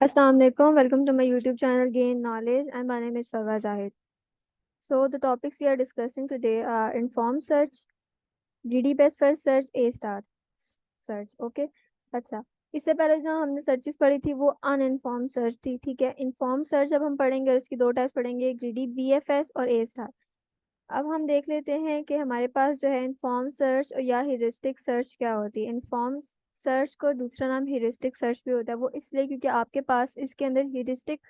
Assalamu alaikum. Welcome to my YouTube channel Gain Knowledge, and my name is Fawaz Zahid. So the topics we are discussing today are informed search, GD best first search, A star search. Okay. अच्छा, इससे पहले जो हमने searches पढ़ी थी वो अनइन्फॉर्म search थी। ठीक है, इन्फॉर्म सर्च अब हम पढ़ेंगे और इसकी दो टाइप्स पढ़ेंगे, ग्रीडी BFS और A स्टार। अब हम देख लेते हैं कि हमारे पास जो है इन्फॉर्म सर्च या ह्यूरिस्टिक सर्च क्या होती है। इन्फॉर्म सर्च को दूसरा नाम ह्यूरिस्टिक सर्च भी होता है, वो इसलिए क्योंकि आपके पास इसके अंदर ह्यूरिस्टिक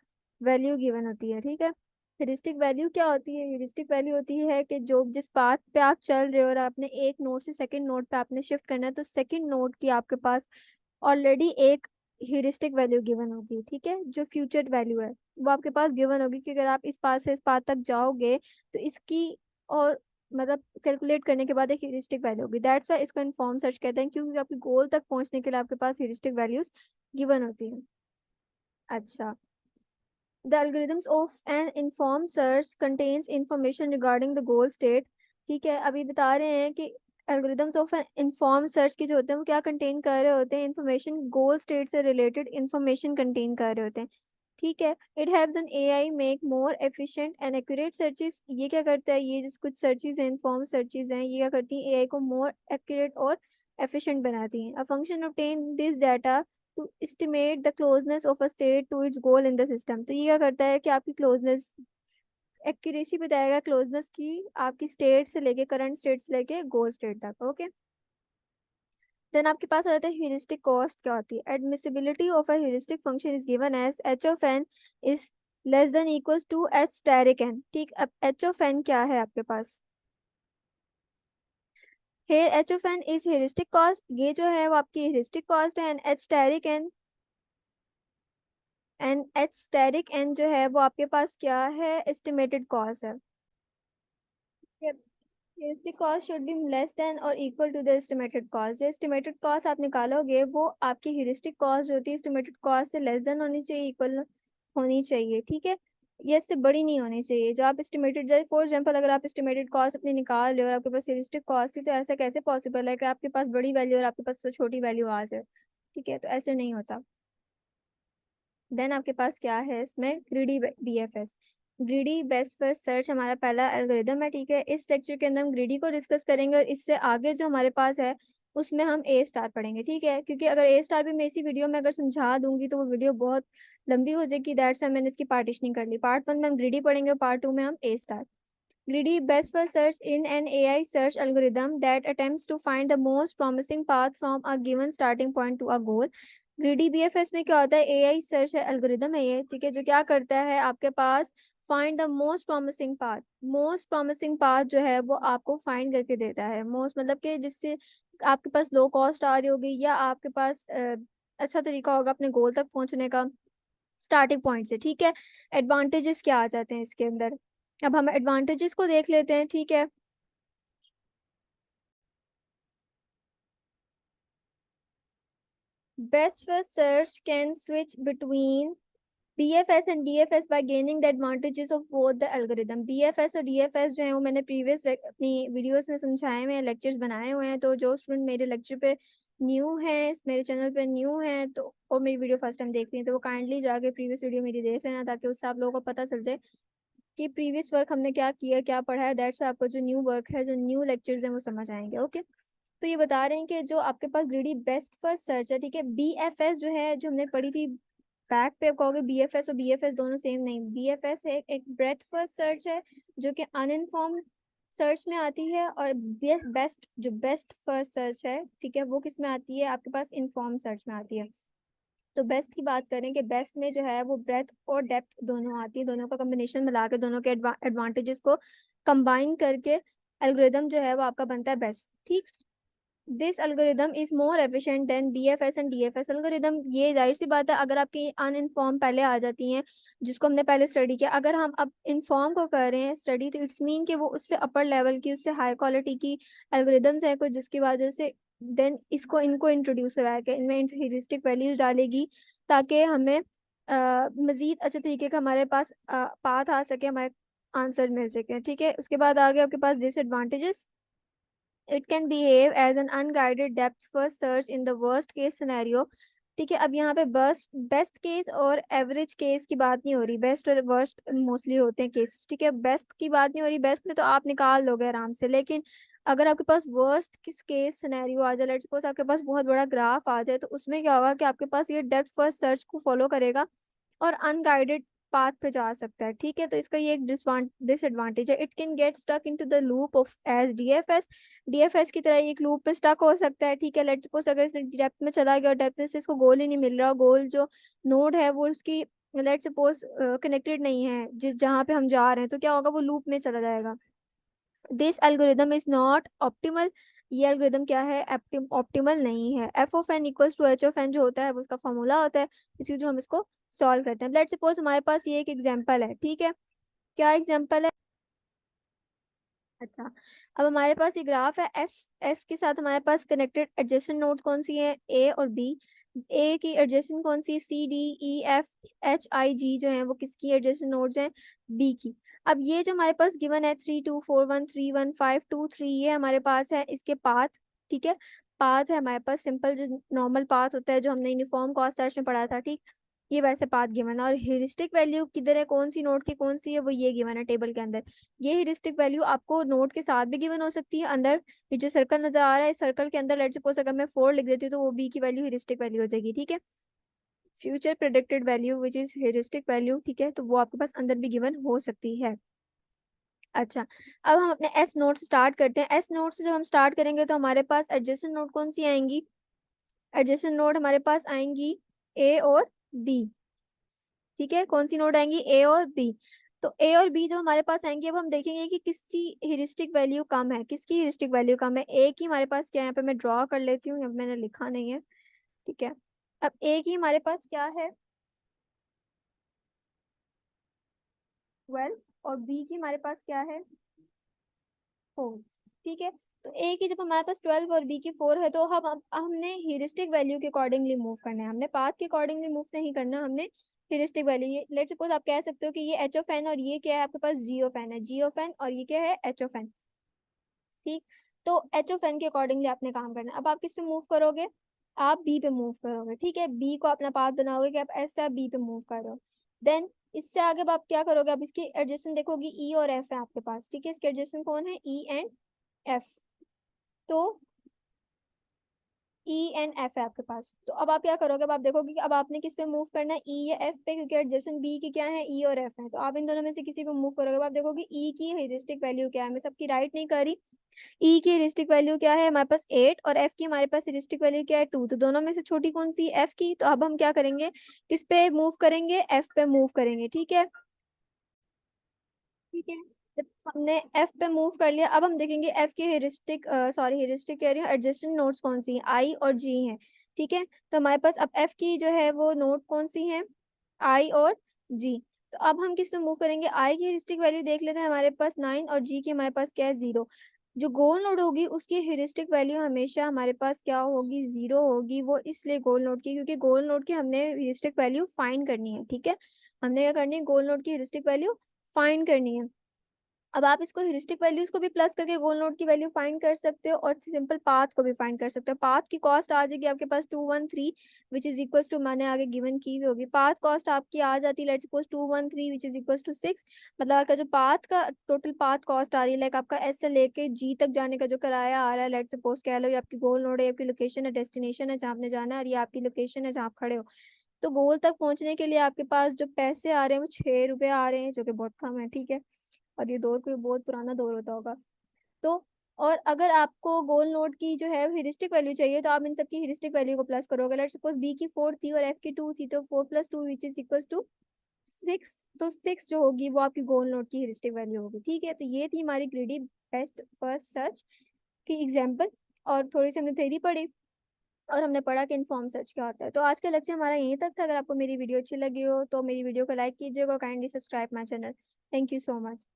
वैल्यू गिवन होती है। ठीक है, ह्यूरिस्टिक वैल्यू क्या होती है? ह्यूरिस्टिक वैल्यू होती है कि जो जिस पाथ पे आप चल रहे हो और आपने एक नोड से सेकंड नोड पे आपने शिफ्ट करना है, तो सेकंड नोड की आपके पास ऑलरेडी एक ह्यूरिस्टिक वैल्यू गिवन होगी। ठीक है, जो फ्यूचर वैल्यू है वो आपके पास गिवन होगी कि अगर आप इस पाथ से इस पाथ तक जाओगे तो इसकी और मतलब कैलकुलेट करने के बाद एक ह्यूरिस्टिक वैल्यू होगी। दैट्स वाई इसको इन्फॉर्म सर्च कहते हैं, क्योंकि आपके गोल तक पहुंचने के लिए आपके पास ह्यूरिस्टिक वैल्यूज गिवन होती हैं। अच्छा, the algorithms of an informed search contains information regarding the goal state। ठीक है, अभी बता रहे हैं कि algorithms of an informed search के जो होते हैं वो क्या कंटेन कर रहे होते हैं? इंफॉर्मेशन, गोल स्टेट से रिलेटेड इंफॉर्मेशन कंटेन कर रहे होते हैं। ठीक है, it helps an AI make more efficient and accurate searches. ये क्या करता है? ये जिस कुछ सर्चेस हैं, इन्फॉर्म सर्चेस हैं, ये क्या करती हैं? एआई को मोर एक्यूरेट और एफिशिएंट बनाती हैं। A function obtain this data to estimate the closeness of a state to its goal in the system. तो ये क्या करता है कि आपकी क्लोजनेस, एक्यूरेसी बताएगा क्लोजनेस की आपकी स्टेट से लेके, करंट स्टेट से लेके गोल स्टेट तक। ओके, देन आपके पास आ जाता है ह्यूरिस्टिक कॉस्ट क्या होती है। Admissibility of a heuristic function is given as H of N is less than equals to H asterisk N. ठीक, अब एच ऑफ एन क्या है आपके पास? here H of N is heuristic cost, ये जो है वो आपकी ह्यूरिस्टिक कॉस्ट है। And H asterisk N, and H asterisk N जो है वो आपके पास क्या है? एस्टिमेटेड कॉस्ट है। Heuristic cost should be less than और equal to the estimated cost. जो एस्टिमेटेड कॉस्ट आप निकालोगे वो आपकी ह्यूरिस्टिक कॉस्ट जो होती है एस्टिमेटेड कॉस्ट से लेस देन होनी चाहिए, इक्वल होनी चाहिए। ठीक है, ये इससे बड़ी नहीं होनी चाहिए। जो आप एस्टिमेटेड, जैसे फॉर एग्जांपल अगर आप एस्टिमेटेड कॉस्ट अपनी निकाल रहे हो और आपके पास ह्यूरिस्टिक कॉस्ट थी, तो ऐसा कैसे पॉसिबल है कि आपके पास बड़ी वैल्यू और आपके पास तो छोटी वैल्यू आ जाए? ठीक है, तो ऐसे नहीं होता। देन आपके पास क्या है इसमें? Greedy BFS, greedy best first search हमारा पहला एल्गोरिदम है। ठीक है, इस लेक्चर के अंदर हम ग्रीडी को डिस्कस करेंगे और इससे आगे जो हमारे पास है उसमें हम ए स्टार पढ़ेंगे। ठीक है, क्योंकि अगर ए स्टार भी मैं इसी वीडियो में अगर समझा दूंगी तो वो वीडियो बहुत लंबी हो जाएगी। दैट्स वाई मैंने इसकी पार्टीशनिंग कर ली। पार्ट 1 में हम ग्रीडी पढ़ेंगे और पार्ट 2 में हम ए star. Greedy best first search in an AI search algorithm that attempts to find the most promising path from a given starting point to a goal। Greedy BFS में क्या होता है? AI सर्च एल्गोरिदम है ये। ठीक है, जो क्या करता है आपके पास? Find the most promising path. Most promising path जो है वो आपको फाइंड करके देता है। मोस्ट मतलब कि जिससे आपके पास लो कॉस्ट आ रही होगी या आपके पास अच्छा तरीका होगा अपने गोल तक पहुंचने का स्टार्टिंग पॉइंट से। ठीक है, एडवांटेजेस क्या आ जाते हैं इसके अंदर? अब हम एडवांटेजेस को देख लेते हैं। ठीक है, best first search can switch between BFS and DFS bye gaining the advantages of both the algorithm. BFS और DFS जो है वो मैंने प्रीवियस अपनी वीडियोस में समझाए हुए हैं, लेक्चर्स बनाए हुए हैं। तो जो स्टूडेंट मेरे लेक्चर पे न्यू है, मेरे चैनल पे न्यू है, तो और मेरी वीडियो फर्स्ट टाइम देख रही है, तो वो काइंडली जाके प्रीवियस वीडियो मेरी देख लेना, ताकि उससे आप लोगों को पता चल जाए कि प्रीवियस वर्क हमने क्या किया, क्या पढ़ा है। दैट्स आपको जो न्यू वर्क है, जो न्यू लेक्चर्स हैं, वो समझ आएंगे। ओके, तो ये बता रहे हैं कि जो आपके पास ग्रीडी बेस्ट फर्स्ट सर्च है। ठीक है, BFS जो है जो हमने पढ़ी थी, बैक पे आप कहोगे BFS और BFS दोनों सेम नहीं। BFS है एक ब्रेथ फर्स्ट सर्च है जो कि अनइन्फॉर्म्ड सर्च में आती है, और बेस्ट बेस्ट जो बेस्ट फर्स्ट सर्च है, ठीक है, वो किस में आती है? आपके पास इन्फॉर्म सर्च में आती है। तो बेस्ट की बात करें कि बेस्ट में जो है वो ब्रेथ और डेप्थ दोनों आती है, दोनों का कॉम्बिनेशन मिला के, दोनों के एडवांटेजेस को कंबाइन करके एल्गोरिदम जो है वो आपका बनता है बेस्ट। ठीक, this algorithm is more efficient then BFS and DFS algorithm. ये जाहिर सी बात है, अगर आपकी अनइन्फॉर्म पहले आ जाती हैं जिसको हमने पहले स्टडी किया, अगर हम अब इन्फॉर्म को कर रहे हैं स्टडी, तो इट्स मीन कि वो उससे अपर लेवल की, उससे हाई क्वालिटी की एल्गोरिदम्स है कुछ, जिसकी वजह से देन इसको इनको इंट्रोड्यूस कराया कि इनमें ह्यूरिस्टिक वैल्यूज डालेगी, ताकि हमें मजीद अच्छे तरीके का हमारे पास पाथ आ सके, हमारे आंसर मिल सके। ठीक है, उसके बाद आगे आपके पास disadvantages. It can behave as an unguided depth first search in the worst case scenario। ठीक है। अब यहाँ पे बेस्ट बेस्ट केस और एवरेज केस की बात नहीं हो रही, बेस्ट और वर्स्ट मोस्टली होते हैं केसेस, ठीक है। बेस्ट की बात नहीं हो रही, बेस्ट में तो आप निकाल लोगे आराम से, लेकिन अगर आपके पास वर्स्ट किस केस सिनेरियो आ जाए, लेट्स सपोज आपके पास बहुत बड़ा ग्राफ आ जाए, तो उसमें क्या होगा कि आपके पास ये डेप्थ फर्स्ट सर्च को फॉलो करेगा और अनगाइडेड पाथ पे जा सकता है, ठीक है। तो इसका ये एक डिसएडवांटेज है, it can get stuck into the loop of as DFS, DFS की तरह एक लूप पे स्टक हो सकता है, ठीक है। लेट्स सपोज अगर इसने डेप्थ में चला गया और डेप्थ में से इसको गोल ही नहीं मिल रहा, गोल जो नोड है वो उसकी लेट्स सपोज कनेक्टेड नहीं है जिस जहाँ पे हम जा रहे हैं, तो क्या होगा, वो लूप में चला जाएगा। This algorithm is not optimal, ये एल्गोरिदम क्या है, ऑप्टिमल नहीं है। F of N equals to H of N जो होता है वो उसका फॉर्मूला होता है, इसके थ्रू हम इसको सॉल्व करते हैं। लेट्स सपोज हमारे पास ये एक एग्जांपल है, ठीक है। क्या एग्जांपल है? अच्छा, अब हमारे पास ये ग्राफ है, एस एस के साथ हमारे पास कनेक्टेड एडजेसेंट नोड्स कौन सी है, ए और बी। ए की एडजेसेंट कौन सी, C D E F H I G जो है वो किसकी एडजेसेंट नोड्स हैं, बी की। अब ये जो हमारे पास गिवन है 3 2 4 1 3 1 5 2 3, ये हमारे पास है इसके पाथ, ठीक है। पाथ है हमारे पास सिंपल जो नॉर्मल पाथ होता है जो हमने यूनिफॉर्म कॉस्ट सर्च में पढ़ा था, ठीक। ये वैसे पाथ गिवन है, और ह्यूरिस्टिक वैल्यू किधर है, कौन सी नोड की कौन सी है, वो ये गिवन है टेबल के अंदर। ये ह्यूरिस्टिक वैल्यू आपको नोट के साथ भी गिवन हो सकती है अंदर, ये जो सर्कल नजर आ रहा है, सर्कल के अंदर लेट्स सपोज अगर मैं 4 लिख देती हूँ तो वो बी की वैल्यू ह्यूरिस्टिक वैल्यू हो जाएगी, ठीक है। Future predicted value which is heuristic value, ठीक है, तो वो आपके पास अंदर भी गिवन हो सकती है। अच्छा, अब हम अपने एस नोट से स्टार्ट करते हैं। एस नोट से जब हम स्टार्ट करेंगे तो हमारे पास एडजेसेंट नोड कौन सी आएंगी, एडजेसेंट नोड हमारे पास आएंगी ए और बी, ठीक है। कौन सी नोड आएंगी, ए और बी। तो ए और बी जब हमारे पास आएंगे, अब हम देखेंगे कि किसकी ह्यूरिस्टिक वैल्यू कम है, किसकी ह्यूरिस्टिक वैल्यू कम है। ए की हमारे पास क्या है, यहाँ पे मैं ड्रॉ कर लेती हूँ, यहाँ पे मैंने लिखा नहीं है, ठीक है। अब ए की हमारे पास क्या है, 12, और बी की हमारे पास क्या है, 4, ठीक है। तो ए की जब हमारे पास 12 और बी की 4 है, तो हम अब हमने ह्यूरिस्टिक वैल्यू के अकॉर्डिंगली मूव करना है, हमने पाथ के अकॉर्डिंगली मूव नहीं करना, हमने ह्यूरिस्टिक वैल्यू, ये लेट्स सपोज आप कह सकते हो कि ये एच ऑफ एन और ये क्या है आपके पास, जी ऑफ एन है, जी ऑफ एन, और ये क्या है, एच ऑफ एन, ठीक। तो एच ऑफ एन के अकॉर्डिंगली आपने काम करना है। अब आप किस पे मूव करोगे, आप बी पे मूव करोगे, ठीक है। बी को अपना पाथ बनाओगे कि आप एस से बी पे मूव कर रहे हो। देन इससे आगे अब आप क्या करोगे, अब इसकी एडजेसेंट देखोगे, ई और एफ है आपके पास, ठीक है। इसके एडजेसेंट कौन है, ई एंड एफ। तो ई एंड एफ है आपके पास, तो अब आप क्या करोगे, अब आप देखोगे कि अब आपने किस पे मूव करना है, ई या एफ पे, क्योंकि एडजेसेंट बी की क्या है, ई और एफ है। तो आप इन दोनों में से किसी पे मूव करोगे, अब आप देखोगे ई की ह्यूरिस्टिक वैल्यू क्या है, मैं सबकी राइट नहीं कर रही। ई की ह्यूरिस्टिक वैल्यू क्या है हमारे पास 8, और एफ की हमारे पास ह्यूरिस्टिक वैल्यू क्या है 2, तो दोनों में से छोटी कौन सी, एफ की। तो अब हम क्या करेंगे, किस पे मूव करेंगे, एफ पे मूव करेंगे, ठीक है। ठीक है, जब हमने एफ पे मूव कर लिया, अब हम देखेंगे एफ की हेरिस्टिक सॉरी हेरिस्टिक कह रही हूँ, एडजेसेंट नोड्स कौन सी हैं, आई और जी हैं, ठीक है। तो हमारे पास अब एफ की जो है वो नोड कौन सी हैं, आई और जी। तो अब हम किस पे मूव करेंगे, आई की हेरिस्टिक वैल्यू देख लेते हैं, हमारे पास 9, और जी की हमारे पास क्या है, 0। जो गोल नोड होगी उसकी हेरिस्टिक वैल्यू हमेशा हमारे पास क्या होगी, 0 होगी। वो इसलिए गोल नोड की, क्योंकि गोल नोड की हमने हेरिस्टिक वैल्यू फाइंड करनी है, ठीक है। हमने क्या करनी है, गोल नोड की हेरिस्टिक वैल्यू फाइंड करनी है। अब आप इसको ह्यूरिस्टिक वैल्यूज को भी प्लस करके गोल नोड की वैल्यू फाइंड कर सकते हो, और सिंपल पाथ को भी फाइंड कर सकते हो। पाथ की कॉस्ट आ जाएगी आपके पास 213 विच इज इक्वल टू, मैंने आगे गिवन की हुई होगी, पाथ कॉस्ट आपकी आ जाती है let's suppose 213 which is equal to 6। मतलब आपका जो पाथ का टोटल पाथ कॉस्ट आ रही है, लाइक आपका एस से लेके जी तक जाने का जो किराया आ रहा है, लेट्स सपोज कह लो ये आपकी गोल नोड है, आपकी लोकेशन है, डेस्टिनेशन है जहाँ आपने जाना है, और ये आपकी लोकेशन है जहाँ आप खड़े हो। तो गोल तक पहुंचने के लिए आपके पास जो पैसे आ रहे हैं वो 6 रुपए आ रहे हैं, जो कि बहुत कम है, ठीक है। और ये दौर कोई बहुत पुराना दौर होता होगा। तो और अगर आपको गोल नोट की जो है ह्यूरिस्टिक वैल्यू चाहिए, तो आप इन सबकी ह्यूरिस्टिक वैल्यू को प्लस करोगे। लेट्स सपोज बी की 4 थी और एफ की 2 थी, तो 4 + 2 विच इज इक्वल टू 6। तो 6 जो होगी वो आपकी गोल नोट की ह्यूरिस्टिक वैल्यू होगी, ठीक है। तो ये थी हमारी ग्रीडी बेस्ट फर्स्ट सर्च की एग्जाम्पल, और थोड़ी सी हमने थ्योरी पढ़ी, और हमने पढ़ा कि इनफॉर्म सर्च क्या होता है। तो आज का लेक्चर हमारा यहीं तक था। अगर आपको मेरी वीडियो अच्छी लगी हो तो मेरी वीडियो को लाइक कीजिएगा, kindly subscribe my channel. Thank you so much.